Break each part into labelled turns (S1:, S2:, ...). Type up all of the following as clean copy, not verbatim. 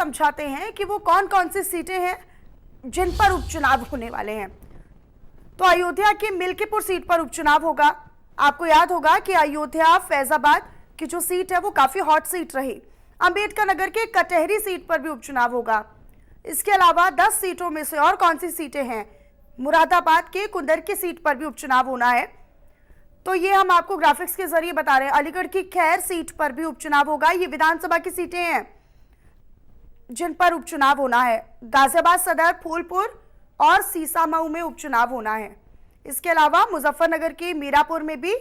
S1: समझाते हैं कि वो कौन कौन सी सीटें हैं जिन पर उपचुनाव होने वाले हैं। तो अयोध्या की मिल्कीपुर सीट पर उपचुनाव होगा। आपको याद होगा कि अयोध्या फैजाबाद की जो सीट है वो काफी हॉट सीट रही। अंबेडकर नगर के कटहरी सीट पर भी उपचुनाव होगा। इसके अलावा 10 सीटों में से और कौन सी सीटें हैं, मुरादाबाद के कुंदर की सीट पर भी उपचुनाव होना है। तो ये हम आपको ग्राफिक्स के जरिए बता रहे हैं। अलीगढ़ की खैर सीट पर भी उपचुनाव होगा। ये विधानसभा की सीटें हैं जिन पर उपचुनाव होना है। गाजियाबाद सदर, फूलपुर और सीसामऊ में उपचुनाव होना है। इसके अलावा मुजफ्फरनगर की मीरापुर में भी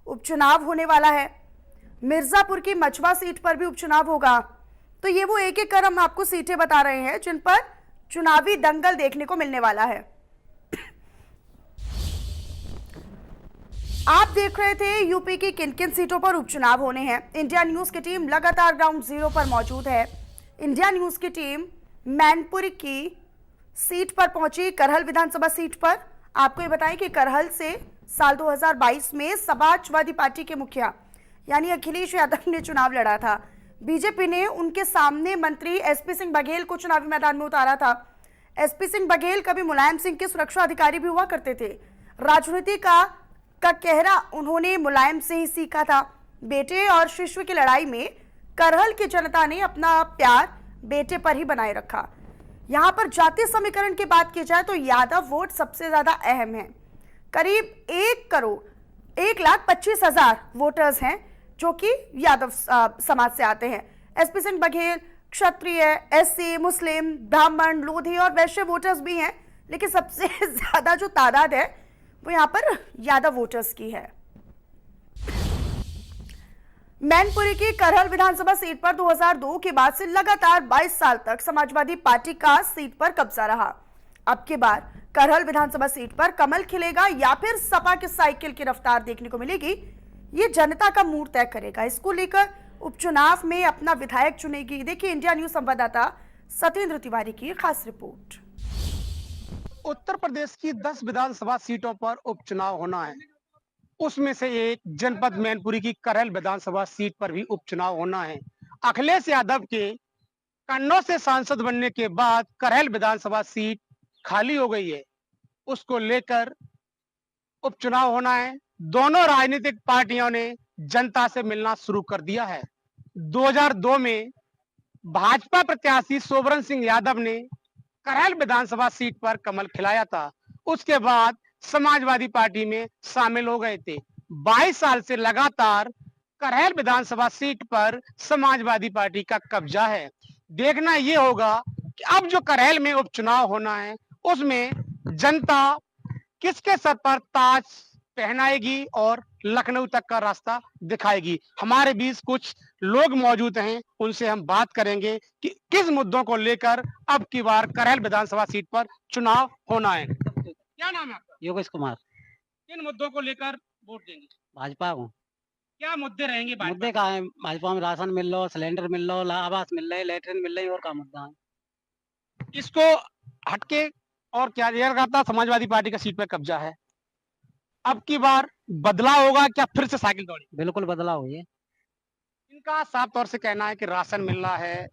S1: उपचुनाव होने वाला है। मिर्जापुर की मछवा सीट पर भी उपचुनाव होगा। तो ये वो एक एक कर हम आपको सीटें बता रहे हैं जिन पर चुनावी दंगल देखने को मिलने वाला है। आप देख रहे थे यूपी की किन किन सीटों पर उपचुनाव होने हैं। इंडिया न्यूज की टीम लगातार ग्राउंड जीरो पर मौजूद है। इंडिया न्यूज की टीम मैनपुरी की सीट पर पहुंची, करहल विधानसभा सीट पर। आपको ये बताएं कि करहल से साल 2022 में समाजवादी पार्टी के मुखिया यानी अखिलेश यादव ने चुनाव लड़ा था। बीजेपी ने उनके सामने मंत्री एसपी सिंह बघेल को चुनावी मैदान में उतारा था। एसपी सिंह बघेल कभी मुलायम सिंह के सुरक्षा अधिकारी भी हुआ करते थे। राजनीति का कहरा उन्होंने मुलायम से ही सीखा था। बेटे और शिष्य की लड़ाई में करहल की जनता ने अपना प्यार बेटे पर ही बनाए रखा। यहां पर जातीय समीकरण की बात की जाए तो यादव वोट सबसे ज्यादा अहम है। करीब 1,25,00,000 वोटर्स हैं जो कि यादव समाज से आते हैं। एसपी सिंह बघेल क्षत्रिय, एससी, मुस्लिम, ब्राह्मण, लोधी और वैश्य वोटर्स भी हैं, लेकिन सबसे ज्यादा जो तादाद है वो यहां पर यादव वोटर्स की है। मैनपुरी की करहल विधानसभा सीट पर 2002 के बाद से लगातार 22 साल तक समाजवादी पार्टी का सीट पर कब्जा रहा। अब की बार करहल विधानसभा सीट पर कमल खिलेगा या फिर सपा की साइकिल की रफ्तार देखने को मिलेगी, ये जनता का मूड तय करेगा। इसको लेकर उपचुनाव में अपना विधायक चुनेगी। देखिए इंडिया न्यूज संवाददाता सत्येंद्र तिवारी की खास रिपोर्ट।
S2: उत्तर प्रदेश की 10 विधानसभा सीटों पर उपचुनाव होना है। उसमें से एक जनपद मैनपुरी की करहल विधानसभा सीट पर भी उपचुनाव होना है। अखिलेश यादव के कन्नौज से सांसद बनने के बाद करहल विधानसभा सीट खाली हो गई है। उसको लेकर उपचुनाव होना है। दोनों राजनीतिक पार्टियों ने जनता से मिलना शुरू कर दिया है। 2002 में भाजपा प्रत्याशी सोबरन सिंह यादव ने करहल विधानसभा सीट पर कमल खिलाया था। उसके बाद समाजवादी पार्टी में शामिल हो गए थे। 22 साल से लगातार करहल विधानसभा सीट पर समाजवादी पार्टी का कब्जा है। देखना यह होगा कि अब जो करहल में उपचुनाव होना है उसमें जनता किसके सर पर ताज पहनाएगी और लखनऊ तक का रास्ता दिखाएगी। हमारे बीच कुछ लोग मौजूद हैं, उनसे हम बात करेंगे कि किस मुद्दों को लेकर अब की बार करहल विधानसभा सीट पर चुनाव होना है। क्या नाम है आपका?
S3: योगेश कुमार।
S2: किन मुद्दों को लेकर वोट देंगे?
S3: भाजपा को।
S2: क्या मुद्दे रहेंगे भाजपा
S3: मुद्दे कहाँ है? भाजपा में राशन मिल रहा, सिलेंडर मिल रहा, आवास मिल रहे, लेटरिन मिल रही, और का मुद्दा है?
S2: के? इसको हटके और क्या यह कहता समाजवादी पार्टी का सीट पर कब्जा है। अब की बार बदलाव होगा क्या, फिर से साइकिल दौड़ी?
S3: बिल्कुल बदलाव हुई है।
S2: इनका साफ तौर से कहना है कि राशन मिल रहा है,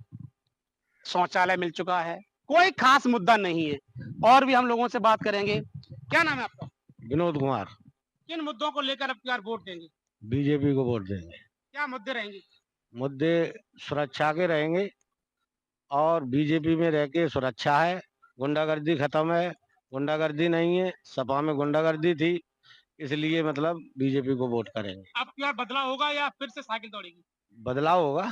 S2: शौचालय मिल चुका है, कोई खास मुद्दा नहीं है। और भी हम लोगों से बात करेंगे। क्या नाम है आपका?
S4: विनोद कुमार।
S2: किन मुद्दों को लेकर अब की बार वोट देंगे?
S4: बीजेपी को वोट देंगे।
S2: क्या मुद्दे रहेंगे?
S4: मुद्दे सुरक्षा के रहेंगे और बीजेपी में रह के सुरक्षा है, गुंडागर्दी खत्म है, गुंडागर्दी नहीं है। सपा में गुंडागर्दी थी, इसलिए मतलब बीजेपी को वोट करेंगे।
S2: अब की बार बदलाव होगा या फिर से साइकिल दौड़ेगी?
S4: बदलाव होगा।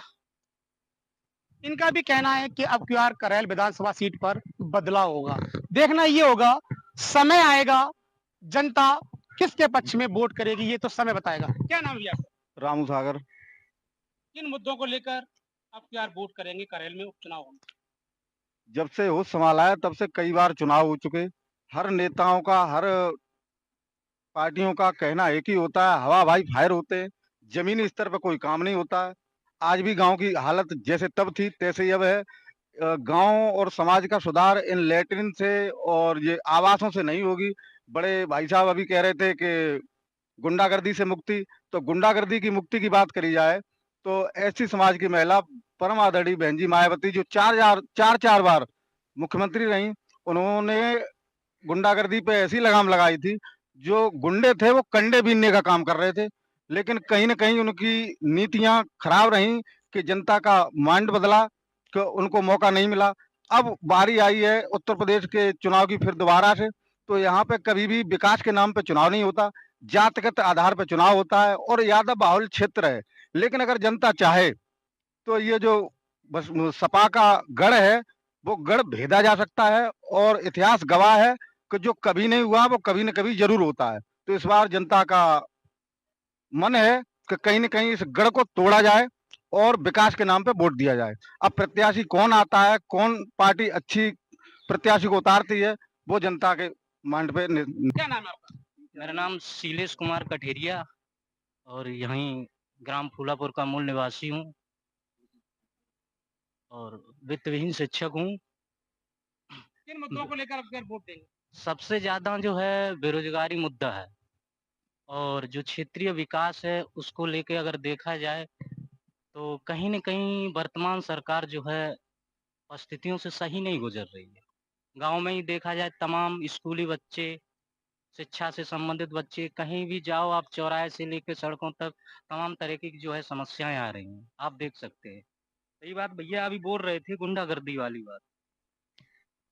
S2: इनका भी कहना है कि अब की बार करहल विधानसभा सीट पर बदलाव होगा। देखना ये होगा, समय आएगा, जनता किसके पक्ष में वोट करेगी ये तो समय बताएगा। क्या नाम है आपका?
S4: रामू सागर।
S2: किन मुद्दों को लेकर अब की बार वोट करेंगे करहल में उपचुनाव होगा?
S4: जब से होश संभाला है तब से कई बार चुनाव हो चुके। हर नेताओं का, हर पार्टियों का कहना एक ही होता है, हवा भाई फायर होते हैं, जमीनी स्तर पर कोई काम नहीं होता है। आज भी गांव की हालत जैसे तब थी तैसे ही अब है। गांव और समाज का सुधार इन लैट्रिन से और ये आवासों से नहीं होगी। बड़े भाई साहब अभी कह रहे थे कि गुंडागर्दी से मुक्ति, तो गुंडागर्दी की मुक्ति की बात करी जाए तो ऐसी समाज की महिला परम आदरणीय बहन जी मायावती जो चार बार मुख्यमंत्री रही, उन्होंने गुंडागर्दी पे ऐसी लगाम लगाई थी, जो गुंडे थे वो कंडे बीनने का काम कर रहे थे। लेकिन कहीं न कहीं उनकी नीतियाँ खराब रहीं कि जनता का माइंड बदला, कि उनको मौका नहीं मिला। अब बारी आई है उत्तर प्रदेश के चुनाव की फिर दोबारा से, तो यहाँ पे कभी भी विकास के नाम पे चुनाव नहीं होता, जातिगत आधार पे चुनाव होता है और यादव बाहुल क्षेत्र है। लेकिन अगर जनता चाहे तो ये जो बस सपा का गढ़ है, वो गढ़ भेदा जा सकता है और इतिहास गवाह है कि जो कभी नहीं हुआ वो कभी न कभी ज़रूर होता है। तो इस बार जनता का मन है कि कहीं न कहीं इस गढ़ को तोड़ा जाए और विकास के नाम पे वोट दिया जाए। अब प्रत्याशी कौन आता है, कौन पार्टी अच्छी प्रत्याशी को उतारती है, वो जनता के माइंड पे
S2: क्या नाम है आपका?
S5: मेरा नाम शीलेश कुमार कठेरिया और यहीं ग्राम फूलापुर का मूल निवासी हूँ और वित्त विहीन शिक्षक हूँ।
S2: किन मुद्दों को लेकर आप फिर वोट देंगे?
S5: सबसे ज़्यादा जो है बेरोज़गारी मुद्दा है और जो क्षेत्रीय विकास है उसको लेके अगर देखा जाए तो कहीं न कहीं वर्तमान सरकार जो है परिस्थितियों से सही नहीं गुज़र रही है। गाँव में ही देखा जाए तमाम स्कूली बच्चे, शिक्षा से संबंधित बच्चे कहीं भी जाओ आप चौराहे से लेके सड़कों तक तमाम तरीके की जो है समस्याएँ आ रही हैं। आप देख सकते हैं। सही बात भैया अभी बोल रहे थे गुंडागर्दी वाली बात।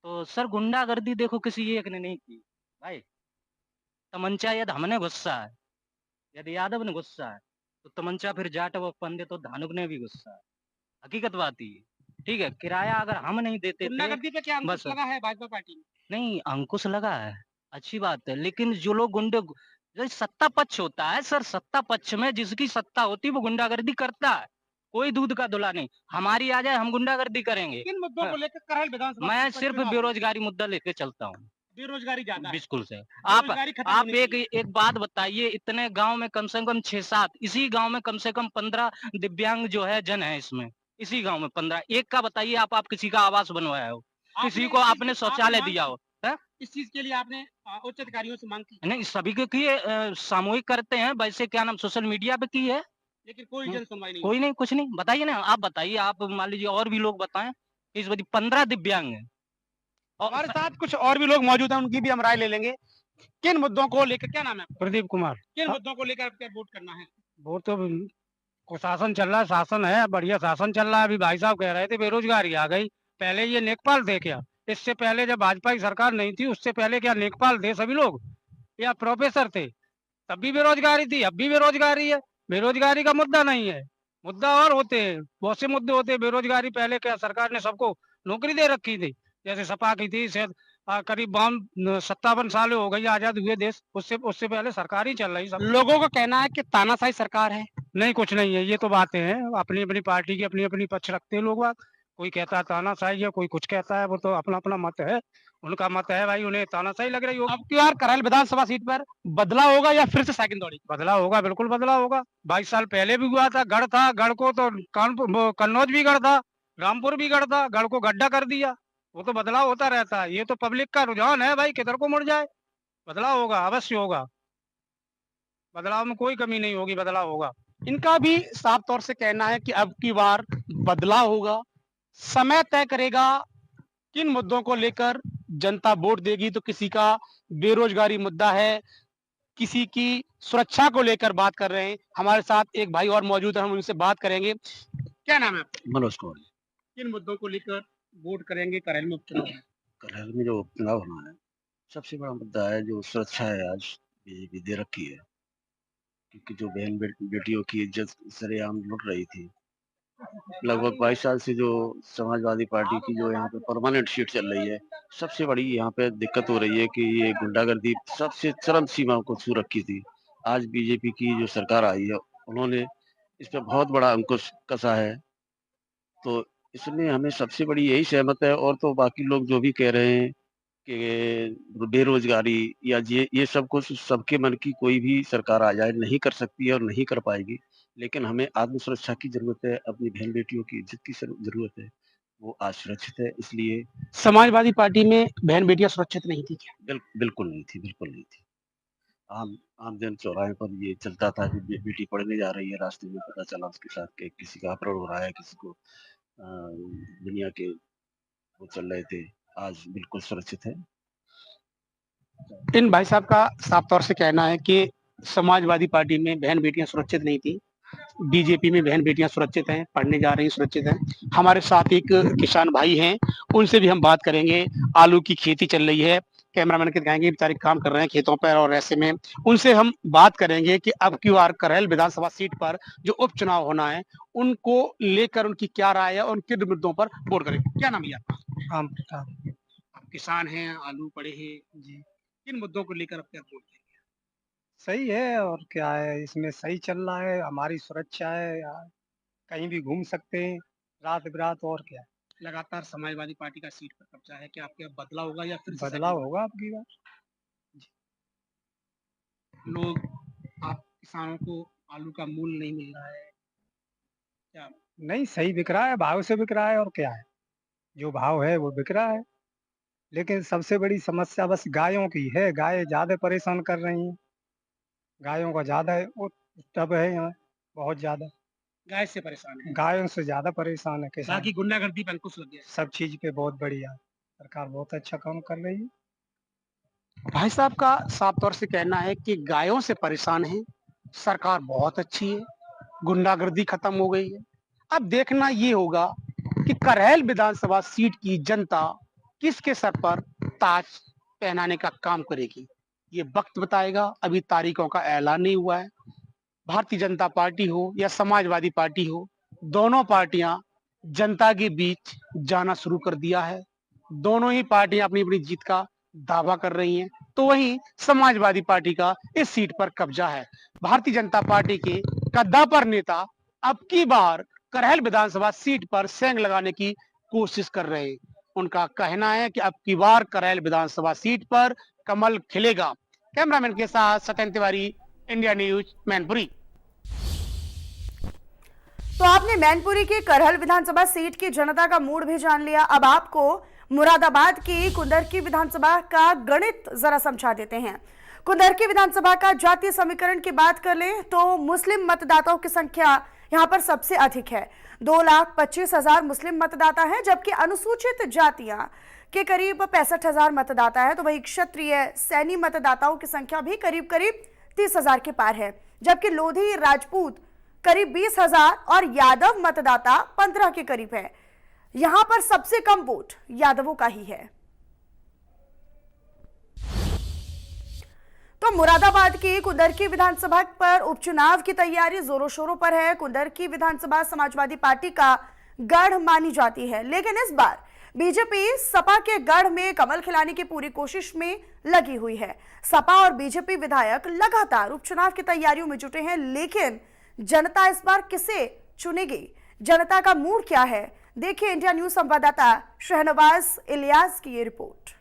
S5: तो सर गुंडागर्दी देखो किसी एक ने नहीं की। भाई तमंचा यदि हमने गुस्सा है, यदि यादव ने गुस्सा है, तो तमंचा फिर जाट व पंडित और धानुक ने भी गुस्सा है। हकीकत बात ही है। ठीक है, किराया अगर हम नहीं देते थे
S2: गुंडागर्दी पे क्या अंकुश
S5: बस
S2: लगा है भाजपा पार्टी में?
S5: नहीं अंकुश लगा है, अच्छी बात है। लेकिन जो लोग जैसे सत्ता पक्ष होता है सर, सत्ता पक्ष में जिसकी सत्ता होती है वो गुंडागर्दी करता है। कोई दूध का धुला नहीं। हमारी आ जाए हम गुंडागर्दी करेंगे।
S2: किन मुद्दों को
S5: हाँ,
S2: लेकर करहल विधानसभा
S5: मैं
S2: सीट पर
S5: सिर्फ
S2: चुनाव होगा?
S5: बेरोजगारी मुद्दा लेके चलता हूँ।
S2: बेरोजगारी ज्यादा है।
S5: बिल्कुल से।
S2: बेरोजगारी खत्म
S5: आप
S2: होनी
S5: एक
S2: चाहिए।
S5: एक बात बताइए, इतने गाँव में कम से कम 6-7, इसी गाँव में कम से कम 15 दिव्यांग जो है जन है इसमें। इसी गाँव में 15, एक का बताइए आप किसी का आवास बनवाया हो, किसी को आपने शौचालय दिया हो? हैं?
S2: इस चीज के लिए आपने उच्च अधिकारियों से मांग की,
S5: नहीं सभी के किए सामूहिक करते हैं, वैसे क्या नाम सोशल मीडिया पे की है।
S2: लेकिन कोई
S5: हुँ,
S2: जन सुनवाई नहीं
S5: कोई नहीं, कुछ नहीं। बताइए ना, आप बताइए, आप मान लीजिए और भी लोग बताएँ, इस बदी 15 दिव्यांग हैं। और
S2: हमारे साथ कुछ और भी लोग मौजूद हैं, उनकी भी हम राय ले लेंगे। किन मुद्दों को लेकर, क्या नाम है आपका?
S3: प्रदीप कुमार।
S2: किन मुद्दों को लेकर आपको वोट करना है?
S3: वो तो शासन चल रहा है, शासन है, बढ़िया शासन चल रहा है। अभी भाई साहब कह रहे थे बेरोजगारी आ गई। पहले ये लेखपाल थे क्या? इससे पहले जब भाजपा की सरकार नहीं थी, उससे पहले क्या लेखपाल थे सभी लोग या प्रोफेसर थे? तब भी बेरोजगारी थी, अब भी बेरोजगारी है। बेरोजगारी का मुद्दा नहीं है, मुद्दा और होते हैं, बहुत से मुद्दे होते हैं। बेरोजगारी पहले क्या सरकार ने सबको नौकरी दे रखी थी, जैसे सपा की थी शायद। करीब 57 साल हो गई आजाद हुए देश, उससे उससे पहले सरकार ही चल रही सब।
S2: लोगों का कहना है कि तानाशाही सरकार है।
S3: नहीं कुछ नहीं है, ये तो बातें हैं, अपनी अपनी पार्टी की अपनी अपनी पक्ष रखते हैं लोग बाग। कोई कहता है तानाशाही है, कोई कुछ कहता है, वो तो अपना अपना मत है। उनका मत है भाई, उन्हें तानाशाही लग रही हो।
S2: अब की बार करहल विधानसभा सीट पर बदला होगा या फिर से साइकिल दौड़ी?
S3: बदला होगा, बिल्कुल बदला होगा। 22 साल पहले भी हुआ था, गढ़ था, गढ़ को तो कानपुर कन्नौज भी गढ़ था, रामपुर भी गढ़ था, गढ़ को गड्ढा कर दिया। वो तो बदलाव होता रहता है, ये तो पब्लिक का रुझान है भाई, किधर को मुड़ जाए। बदलाव होगा, अवश्य होगा, बदलाव में कोई कमी नहीं होगी, बदलाव होगा।
S2: इनका भी साफ तौर से कहना है कि अब की बार बदलाव होगा। समय तय करेगा किन मुद्दों को लेकर जनता वोट देगी। तो किसी का बेरोजगारी मुद्दा है, किसी की सुरक्षा को लेकर बात कर रहे हैं। हमारे साथ एक भाई और मौजूद है, हम उनसे बात करेंगे। क्या नाम है आपका?
S6: मनोज कुमार जी।
S2: किन मुद्दों को लेकर वोट करेंगे करहल में उपचुनाव में?
S6: करहल में जो उपचुनाव होना है, सबसे बड़ा मुद्दा है जो सुरक्षा है। आज बीजेपी दे रखी है, क्योंकि जो बहन बेटियों की इज्जत सरेआम लुट रही थी। लगभग 22 साल से जो समाजवादी पार्टी की जो यहाँ पे परमानेंट सीट चल रही है, सबसे बड़ी यहाँ पे दिक्कत हो रही है कि ये गुंडागर्दी सबसे चरम सीमा को छू रखी थी। आज बीजेपी की जो सरकार आई है, उन्होंने इस पे बहुत बड़ा अंकुश कसा है। तो इसमें हमें सबसे बड़ी यही सहमत है। और तो बाकी लोग जो भी कह रहे हैं कि बेरोजगारी या ये सब कुछ, सबके मन की कोई भी सरकार आ जाए नहीं कर सकती है और नहीं कर पाएगी। लेकिन हमें आत्म सुरक्षा की ज़रूरत है, अपनी बहन-बेटियों की इज़्ज़त की ज़रूरत है। वो आज सुरक्षित है, इसलिए
S2: समाजवादी पार्टी में बहन बेटियां सुरक्षित नहीं थी क्या?
S6: बिल्कुल नहीं थी, बिल्कुल नहीं थी। आम दिन चौराहे पर ये चलता था कि बेटी पढ़ने जा रही है, रास्ते में पता चला उसके साथ कि किसी का अपहरण हो रहा है, किसी को दुनिया के वो चल रहे थे। आज बिल्कुल सुरक्षित है।
S2: इन भाई साहब का साफ तौर से कहना है कि समाजवादी पार्टी में बहन बेटियां सुरक्षित नहीं थी, बीजेपी में बहन बेटियां सुरक्षित हैं, पढ़ने जा रही हैं, सुरक्षित हैं। हमारे साथ एक किसान भाई हैं, उनसे भी हम बात करेंगे। आलू की खेती चल रही है, कैमरामैन के दिखाएंगे, बेचारे काम कर रहे हैं खेतों पर, और ऐसे में उनसे हम बात करेंगे कि अब की बार करहल विधानसभा सीट पर जो उपचुनाव होना है, उनको लेकर उनकी क्या राय है और किन मुद्दों पर वोट करेंगे। क्या नाम है आपका?
S3: आम प्रसाद
S2: आप किसान हैं, आलू पड़े हैं,
S3: जी।
S2: किन मुद्दों को लेकर अब क्या वोट देंगे?
S3: सही है, और क्या है, इसमें सही चल रहा है, हमारी सुरक्षा है, कहीं भी घूम सकते हैं रात बिरात, और क्या।
S2: लगातार समाजवादी पार्टी का सीट पर कब्जा है, क्या आपके अब बदलाव होगा या फिर से
S3: बदलाव होगा आपकी बार।
S2: लोग, आप किसानों को आलू का मूल्य नहीं मिल रहा है, क्या?
S3: नहीं, सही बिक रहा है, भाव से बिक रहा है, और क्या है, जो भाव है वो बिक रहा है। लेकिन सबसे बड़ी समस्या बस गायों की है, गायें ज़्यादा परेशान कर रही हैं। गायों का ज़्यादा वो तब है यहाँ, बहुत ज़्यादा।
S2: गाय से परेशान है,
S3: गायों से ज़्यादा परेशान है किसान।
S2: बाकी गुंडागर्दी पे अंकुश लग गया है।
S3: सब चीज़ पे बहुत बढ़िया, सरकार बहुत अच्छा काम कर रही है।
S2: भाई साहब का साफ तौर से कहना है कि गायों से परेशान है, सरकार बहुत अच्छी है, गुंडागर्दी खत्म हो गई है। अब देखना ये होगा कि करहल विधानसभा सीट की जनता किसके सर पर ताज पहनाने का काम करेगी, ये वक्त बताएगा। अभी तारीखों का ऐलान नहीं हुआ है। भारतीय जनता पार्टी हो या समाजवादी पार्टी हो, दोनों पार्टियां जनता के बीच जाना शुरू कर दिया है। दोनों ही पार्टियां अपनी अपनी जीत का दावा कर रही हैं। तो वहीं समाजवादी पार्टी का इस सीट पर कब्जा है। भारतीय जनता पार्टी के कद्दावर नेता अब की बार करहल विधानसभा सीट पर सेंग लगाने की कोशिश कर रहे हैं। उनका कहना है कि अब की बार करहल विधानसभा सीट पर कमल खिलेगा। कैमरामैन के साथ सत्यन तिवारी, इंडिया न्यूज, मैनपुरी।
S1: तो आपने मैनपुरी की करहल विधानसभा सीट की जनता का मूड भी जान लिया। अब आपको मुरादाबाद की कुंदरकी विधानसभा का गणित जरा समझा देते हैं। कुंदरकी विधानसभा का जातीय समीकरण की बात कर लें तो मुस्लिम मतदाताओं की संख्या यहां पर सबसे अधिक है। 2,25,000 मुस्लिम मतदाता हैं, जबकि अनुसूचित जातियां के करीब 65,000 मतदाता है। तो वही क्षत्रिय सैनी मतदाताओं की संख्या भी करीब करीब 30,000 के पार है, जबकि लोधी राजपूत करीब 20,000 और यादव मतदाता 15 के करीब है। यहां पर सबसे कम वोट यादवों का ही है। तो मुरादाबाद की कुंदरकी विधानसभा पर उपचुनाव की तैयारी जोरों शोरों पर है। कुंदरकी विधानसभा समाजवादी पार्टी का गढ़ मानी जाती है, लेकिन इस बार बीजेपी सपा के गढ़ में कमल खिलाने की पूरी कोशिश में लगी हुई है। सपा और बीजेपी विधायक लगातार उपचुनाव की तैयारियों में जुटे हैं, लेकिन जनता इस बार किसे चुनेगी, जनता का मूड क्या है, देखिए इंडिया न्यूज संवाददाता शहनवाज इलियास की ये रिपोर्ट।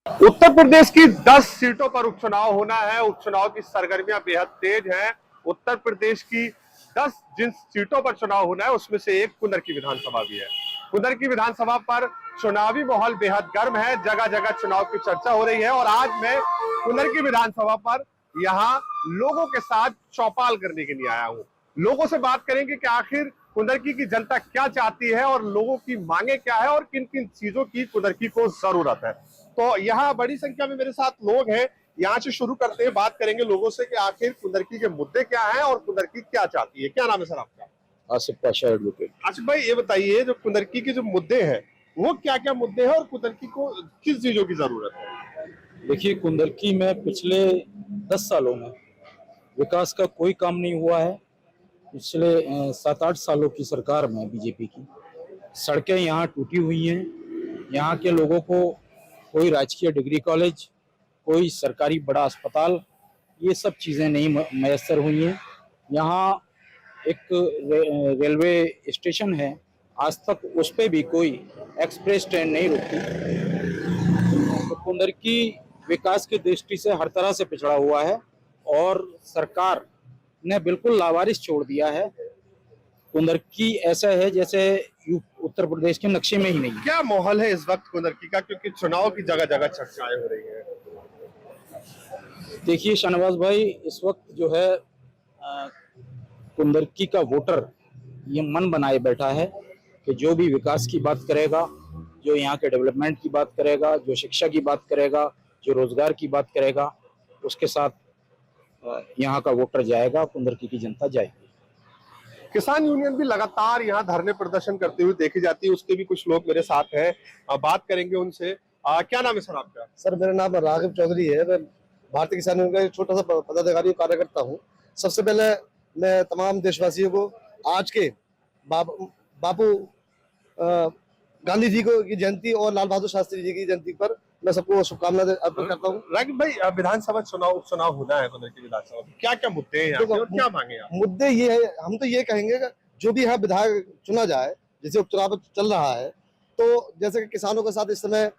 S7: उत्तर प्रदेश की 10 सीटों पर उपचुनाव होना है। उपचुनाव की सरगर्मियां बेहद तेज हैं। उत्तर प्रदेश की 10 जिन सीटों पर चुनाव होना है उसमें से एक कुंदरकी विधानसभा भी है। कुंदरकी विधानसभा पर चुनावी माहौल बेहद गर्म है, जगह जगह चुनाव की चर्चा हो रही है। और आज मैं कुंदरकी विधानसभा पर यहाँ लोगों के साथ चौपाल करने के लिए आया हूँ। लोगों से बात करेंगे कि आखिर कुंदरकी की जनता क्या चाहती है और लोगों की मांगे क्या है और किन किन चीजों की कुंदरकी को जरूरत है। तो यहाँ बड़ी संख्या में मेरे साथ लोग हैं, यहाँ से शुरू करते हैं, बात करेंगे लोगों से कि आखिर कुंदरकी के मुद्दे क्या हैं और कुंदरकी क्या चाहती है। क्या नाम है सर आपका?
S6: आसिफ पाशा एडवोकेट।
S7: आसिफ भाई, ये बताइए जो कुंदरकी के जो मुद्दे हैं वो क्या क्या मुद्दे हैं और कुंदरकी को किस चीजों की जरूरत है?
S8: देखिए, कुंदरकी में पिछले 10 सालों में विकास का कोई काम नहीं हुआ है। पिछले 7-8 सालों की सरकार में बीजेपी की सड़कें यहाँ टूटी हुई हैं। यहाँ के लोगों को कोई राजकीय डिग्री कॉलेज, कोई सरकारी बड़ा अस्पताल, ये सब चीज़ें नहीं मैसर हुई हैं। यहाँ एक रेलवे स्टेशन है, आज तक उस पर भी कोई एक्सप्रेस ट्रेन नहीं रुकती। तो कुंदरकी विकास की दृष्टि से हर तरह से पिछड़ा हुआ है और सरकार ने बिल्कुल लावारिस छोड़ दिया है। कुंदरकी ऐसा है जैसे उत्तर प्रदेश के नक्शे में ही नहीं है।
S7: क्या माहौल है इस वक्त कुंदरकी का, क्योंकि चुनाव की जगह जगह चर्चाएं हो रही हैं?
S8: देखिए शाहनवाज भाई, इस वक्त जो है कुंदरकी का वोटर ये मन बनाए बैठा है कि जो भी विकास की बात करेगा, जो यहाँ के डेवलपमेंट की बात करेगा, जो शिक्षा की बात करेगा, जो रोजगार की बात करेगा, उसके साथ यहाँ का वोटर जाएगा, कुंदरकी की जनता जाएगी।
S7: किसान यूनियन भी लगातार यहाँ धरने प्रदर्शन करते हुए देखी जाती है, उसके भी कुछ लोग मेरे साथ हैं, बात करेंगे उनसे। क्या नाम है सर आपका?
S9: सर मेरा नाम राघव चौधरी है। मैं भारतीय किसान यूनियन का एक छोटा सा पदाधिकारी कार्यकर्ता हूँ। सबसे पहले मैं तमाम देशवासियों को आज के बापू गांधी जी को की जयंती और लाल बहादुर शास्त्री जी की जयंती पर मैं सबको शुभकामनाएं अर्पित करता हूँ।
S7: राघव भाई, विधानसभा उपचुनाव होना है कुंदरकी विधानसभा, क्या क्या मुद्दे हैं यहाँ के और क्या मांगे आप?
S9: मुद्दे ये है, हम तो ये कहेंगे कि जो भी यहाँ विधायक चुना जाए, जैसे उपचुनाव चल रहा है, तो जैसे कि किसानों के साथ इस समय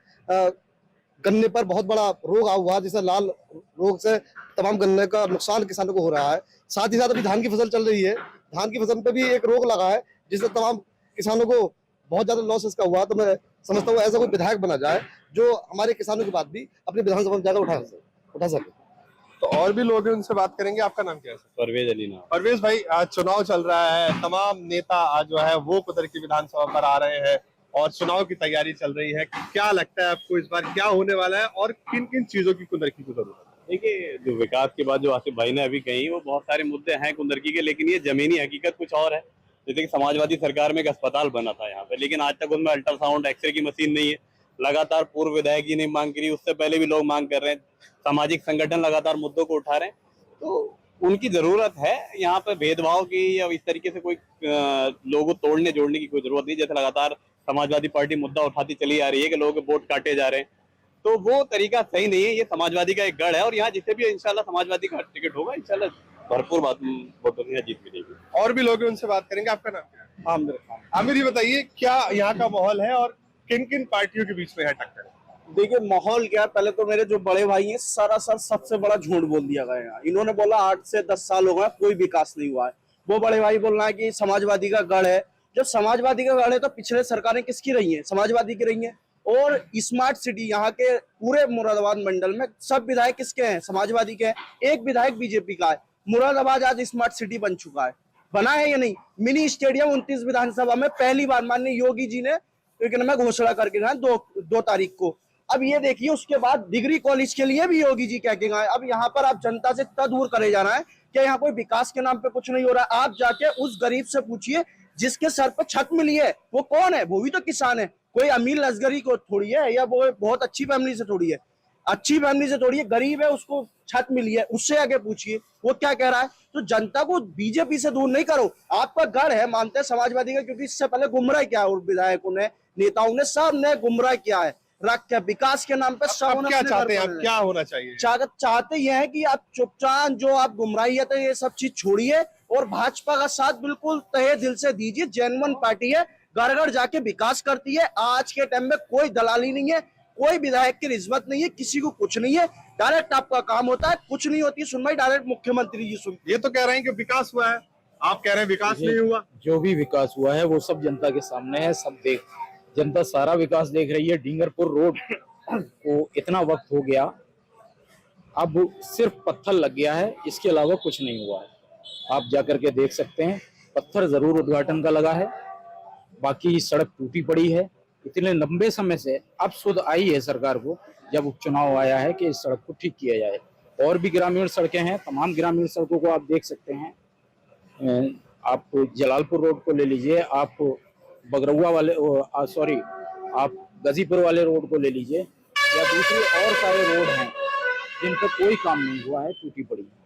S9: गन्ने पर बहुत बड़ा रोग आ हुआ, जैसे लाल रोग से तमाम गन्ने का नुकसान किसानों को हो रहा है। साथ ही साथ अभी धान की फसल चल रही है, धान की फसल पे भी एक रोग लगा है जिससे तमाम किसानों को बहुत ज्यादा लॉस इसका हुआ। तो मैं समझता हूँ ऐसा कोई विधायक बना जाए जो हमारे किसानों की बात भी अपनी विधानसभा में जाकर उठा सके।
S7: तो और भी लोग हैं, उनसे बात करेंगे। आपका नाम क्या है?
S10: परवेज अली नाम।
S7: परवेज भाई, आज चुनाव चल रहा है, तमाम नेता आज जो है वो कुंदरकी विधानसभा पर आ रहे हैं और चुनाव की तैयारी चल रही है। क्या लगता है आपको इस बार क्या होने वाला है और किन किन चीजों की कुंदरकी को जरूरत है?
S10: देखिए, जो विकास की बात जो आसिफ भाई ने अभी कही, वो बहुत सारे मुद्दे हैं कुंदरकी के, लेकिन ये जमीनी हकीकत कुछ और है। जैसे कि समाजवादी सरकार में एक अस्पताल बना था यहाँ पे, लेकिन आज तक उनमें अल्ट्रासाउंड एक्सरे की मशीन नहीं है। लगातार पूर्व विधायक जी ने मांग करी, उससे पहले भी लोग मांग कर रहे हैं, सामाजिक संगठन लगातार मुद्दों को उठा रहे हैं, तो उनकी जरूरत है। यहाँ पे भेदभाव की या इस तरीके से कोई लोगों तोड़ने जोड़ने की कोई जरूरत नहीं। जैसे लगातार समाजवादी पार्टी मुद्दा उठाती चली आ रही है कि लोगों के वोट काटे जा रहे हैं, तो वो तरीका सही नहीं है। ये समाजवादी का एक गढ़ है और यहाँ जिसे भी इंशाल्लाह समाजवादी का टिकट होगा, इंशाल्लाह भरपूर वोटों की जीत मिलेगी।
S7: और भी लोग हैं, उनसे बात करेंगे। आपका नाम क्या है? आमिर खान। आमिर, ये बताइए क्या यहाँ का माहौल है और किन किन पार्टियों के बीच में है टक्कर?
S11: देखिए माहौल क्या है, पहले तो मेरे जो बड़े भाई हैं सरासर सबसे बड़ा झूठ बोल दिया गया है। इन्होंने बोला 8 से 10 साल हो गए कोई विकास नहीं हुआ है। वो बड़े भाई बोल रहा है कि समाजवादी का गढ़ है। जब समाजवादी का गढ़ है तो पिछले सरकारें किसकी रही हैं? समाजवादी की रही हैं। और स्मार्ट सिटी यहाँ के पूरे मुरादाबाद मंडल में सब विधायक किसके हैं? समाजवादी के हैं। एक विधायक बीजेपी का है। मुरादाबाद आज स्मार्ट सिटी बन चुका है, बना है या नहीं? मिनी स्टेडियम 29 विधानसभा में पहली बार माननीय योगी जी ने घोषणा करके गए 2 तारीख को। अब ये देखिए, उसके बाद डिग्री कॉलेज के लिए भी योगी जी कह के गए। अब यहाँ पर आप जनता से इतना दूर करे जा रहा है कि यहाँ कोई विकास के नाम पे कुछ नहीं हो रहा है। आप जाके उस गरीब से पूछिए जिसके सर पर छत मिली है, वो कौन है? वो भी तो किसान है। कोई अमीर लश्करी को थोड़ी है या वो बहुत अच्छी फैमिली से थोड़ी है, अच्छी फैमिली से थोड़ी है, गरीब है, उसको छत मिली है, उससे आगे पूछिए वो क्या कह रहा है। तो जनता को बीजेपी से दूर नहीं करो। आपका गढ़ है, मानते हैं समाजवादी का, क्योंकि इससे पहले गुमराह किया और विधायकों ने, नेताओं ने, सब ने गुमराह किया है रख के विकास के नाम पे।
S7: सब क्या चाहते हैं आप? क्या होना चाहिए?
S11: चाहते ये है कि आप चुपचाप जो आप गुमराही है ये सब चीज छोड़िए और भाजपा का साथ बिल्कुल तहे दिल से दीजिए। जेन्युइन पार्टी है, घर घर जाके विकास करती है। आज के टाइम में कोई दलाली नहीं है, कोई विधायक की रिश्वत नहीं है, किसी को कुछ नहीं है। डायरेक्ट आपका काम होता है, कुछ नहीं होती सुनवाई, डायरेक्ट मुख्यमंत्री जी सुन।
S7: ये तो कह रहे हैं कि विकास हुआ है, आप कह रहे हैं विकास नहीं हुआ।
S8: जो भी विकास हुआ है वो सब जनता के सामने है, सब जनता सारा विकास देख रही है। डींगरपुर रोड को इतना वक्त हो गया, अब सिर्फ पत्थर लग गया है, इसके अलावा कुछ नहीं हुआ है। आप जाकर के देख सकते हैं, पत्थर जरूर उद्घाटन का लगा है, बाकी सड़क टूटी पड़ी है। इतने लंबे समय से अब सुध आई है सरकार को, जब उपचुनाव आया है, कि इस सड़क को ठीक किया जाए। और भी ग्रामीण सड़कें हैं, तमाम ग्रामीण सड़कों को आप देख सकते हैं। आप जलालपुर रोड को ले लीजिए, आप बगरौआ वाले आप गाजीपुर वाले रोड को ले लीजिए, या दूसरे और सारे रोड हैं जिन पर कोई काम नहीं हुआ है, टूटी पड़ी है।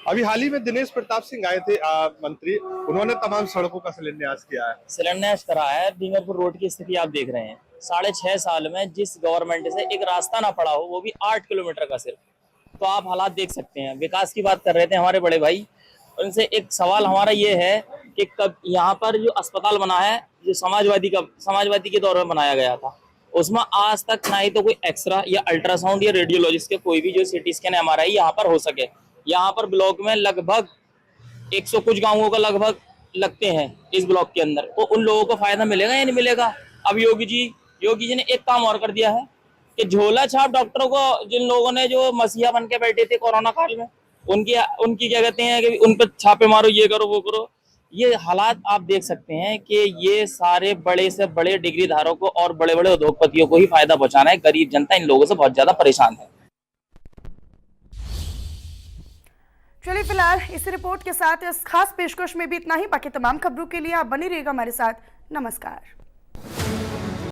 S7: अभी हाल ही में दिनेश प्रताप सिंह आए थे मंत्री, उन्होंने तमाम सड़कों का शिलान्यास किया है,
S12: शिलान्यास कराया है। डींगरपुर रोड की स्थिति आप देख रहे हैं। 6.5 साल में जिस गवर्नमेंट से एक रास्ता ना पड़ा हो, वो भी 8 किलोमीटर का सिर्फ, तो आप हालात देख सकते हैं। विकास की बात कर रहे थे हमारे बड़े भाई, उनसे एक सवाल हमारा ये है कि कब यहाँ पर जो अस्पताल बना है, जो समाजवादी के दौर में बनाया गया था, उसमें आज तक ना ही तो कोई एक्सरा या अल्ट्रासाउंड या रेडियोलॉजिस्ट के कोई भी जो सीटी स्कैन MRI यहाँ पर हो सके। यहाँ पर ब्लॉक में लगभग 100 कुछ गाँवों का लगभग लगते हैं इस ब्लॉक के अंदर, तो उन लोगों को फायदा मिलेगा या नहीं मिलेगा? अब योगी जी ने एक काम और कर दिया है, कि झोला छाप डॉक्टरों को, जिन लोगों ने जो मसीहा बन के बैठे थे कोरोना काल में, उनकी क्या कहते हैं कि उन पर छापे मारो, ये करो वो करो। ये हालात आप देख सकते हैं कि ये सारे बड़े से बड़े डिग्री धारकों और बड़े बड़े उद्योगपतियों को ही फायदा पहुंचाना है। गरीब जनता इन लोगों से बहुत ज्यादा परेशान है।
S1: चलिए फिलहाल इस रिपोर्ट के साथ इस खास पेशकश में भी इतना ही। बाकी तमाम खबरों के लिए आप बने रहिएगा हमारे साथ। नमस्कार।